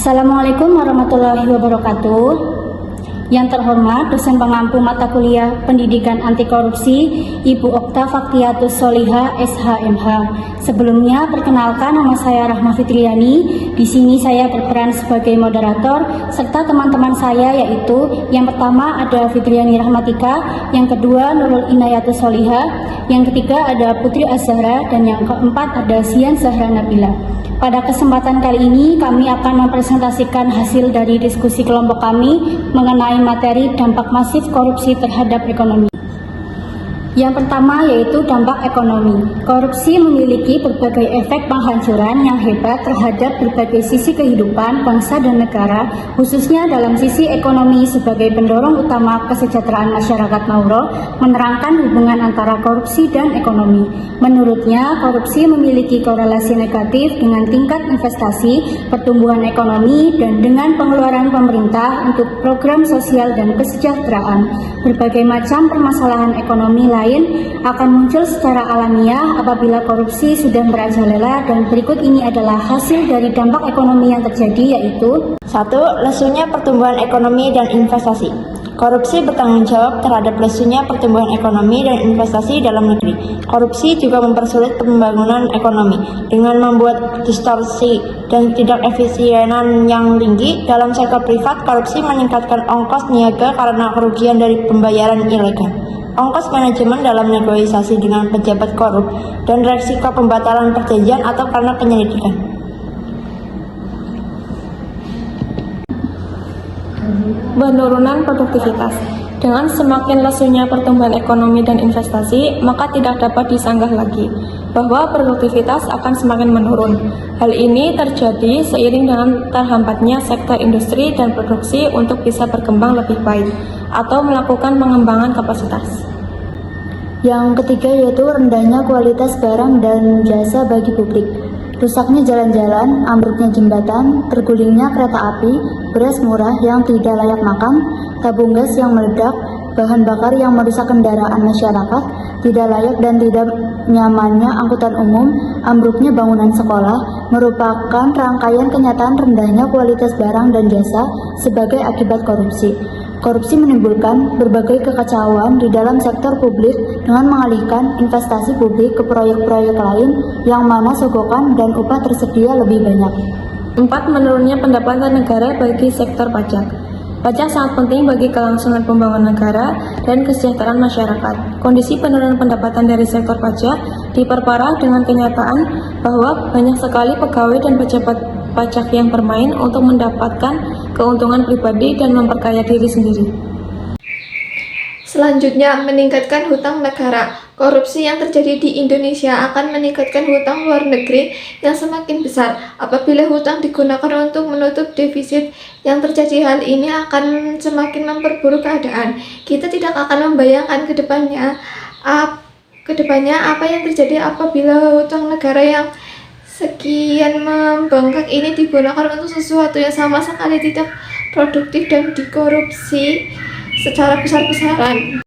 Assalamualaikum warahmatullahi wabarakatuh. Yang terhormat dosen pengampu mata kuliah Pendidikan Anti Korupsi Ibu Okta Faktiatus Solihah SHMH. Sebelumnya perkenalkan, nama saya Rahma Fitriani. Di sini saya berperan sebagai moderator serta teman-teman saya, yaitu yang pertama ada Fitriani Rahmatika, yang kedua Nurul Inayatus Solihah, yang ketiga ada Putri Azhara, dan yang keempat ada Zian Zahra Nabila. Pada kesempatan kali ini kami akan mempresentasikan hasil dari diskusi kelompok kami mengenai materi dampak masif korupsi terhadap ekonomi. Yang pertama yaitu dampak ekonomi. Korupsi memiliki berbagai efek penghancuran yang hebat terhadap berbagai sisi kehidupan bangsa dan negara, khususnya dalam sisi ekonomi sebagai pendorong utama kesejahteraan masyarakat. Mauro menerangkan hubungan antara korupsi dan ekonomi. Menurutnya, korupsi memiliki korelasi negatif dengan tingkat investasi, pertumbuhan ekonomi, dan dengan pengeluaran pemerintah untuk program sosial dan kesejahteraan. Berbagai macam permasalahan ekonomi lain akan muncul secara alamiah apabila korupsi sudah merajalela, dan berikut ini adalah hasil dari dampak ekonomi yang terjadi, yaitu 1. Lesunya pertumbuhan ekonomi dan investasi. Korupsi bertanggung jawab terhadap lesunya pertumbuhan ekonomi dan investasi dalam negeri. Korupsi juga mempersulit pembangunan ekonomi dengan membuat distorsi dan tidak efisienan yang tinggi. Dalam sektor privat, korupsi meningkatkan ongkos niaga karena kerugian dari pembayaran ilegal, ongkos manajemen dalam negosiasi dengan pejabat korup, dan resiko pembatalan perjanjian atau karena penyelidikan. Penurunan produktivitas. Dengan semakin lesunya pertumbuhan ekonomi dan investasi, maka tidak dapat disanggah lagi bahwa produktivitas akan semakin menurun. Hal ini terjadi seiring dengan terhambatnya sektor industri dan produksi untuk bisa berkembang lebih baik atau melakukan pengembangan kapasitas. Yang ketiga yaitu rendahnya kualitas barang dan jasa bagi publik. Rusaknya jalan-jalan, ambruknya jembatan, tergulingnya kereta api, beras murah yang tidak layak makan, tabung gas yang meledak, bahan bakar yang merusak kendaraan masyarakat, tidak layak dan tidak nyamannya angkutan umum, ambruknya bangunan sekolah, merupakan rangkaian kenyataan rendahnya kualitas barang dan jasa sebagai akibat korupsi. Korupsi menimbulkan berbagai kekacauan di dalam sektor publik dengan mengalihkan investasi publik ke proyek-proyek lain yang mana sogokan dan upah tersedia lebih banyak. 4. Menurunnya pendapatan negara bagi sektor pajak. Pajak sangat penting bagi kelangsungan pembangunan negara dan kesejahteraan masyarakat. Kondisi penurunan pendapatan dari sektor pajak diperparah dengan kenyataan bahwa banyak sekali pegawai dan pejabat pajak yang bermain untuk mendapatkan keuntungan pribadi dan memperkaya diri sendiri. Selanjutnya, meningkatkan hutang negara. Korupsi yang terjadi di Indonesia akan meningkatkan hutang luar negeri yang semakin besar. Apabila hutang digunakan untuk menutup defisit yang terjadi, hal ini akan semakin memperburuk keadaan. Kita tidak akan membayangkan ke depannya apa yang terjadi apabila hutang negara yang sekian membengkak ini digunakan untuk sesuatu yang sama sekali tidak produktif dan dikorupsi secara besar-besaran.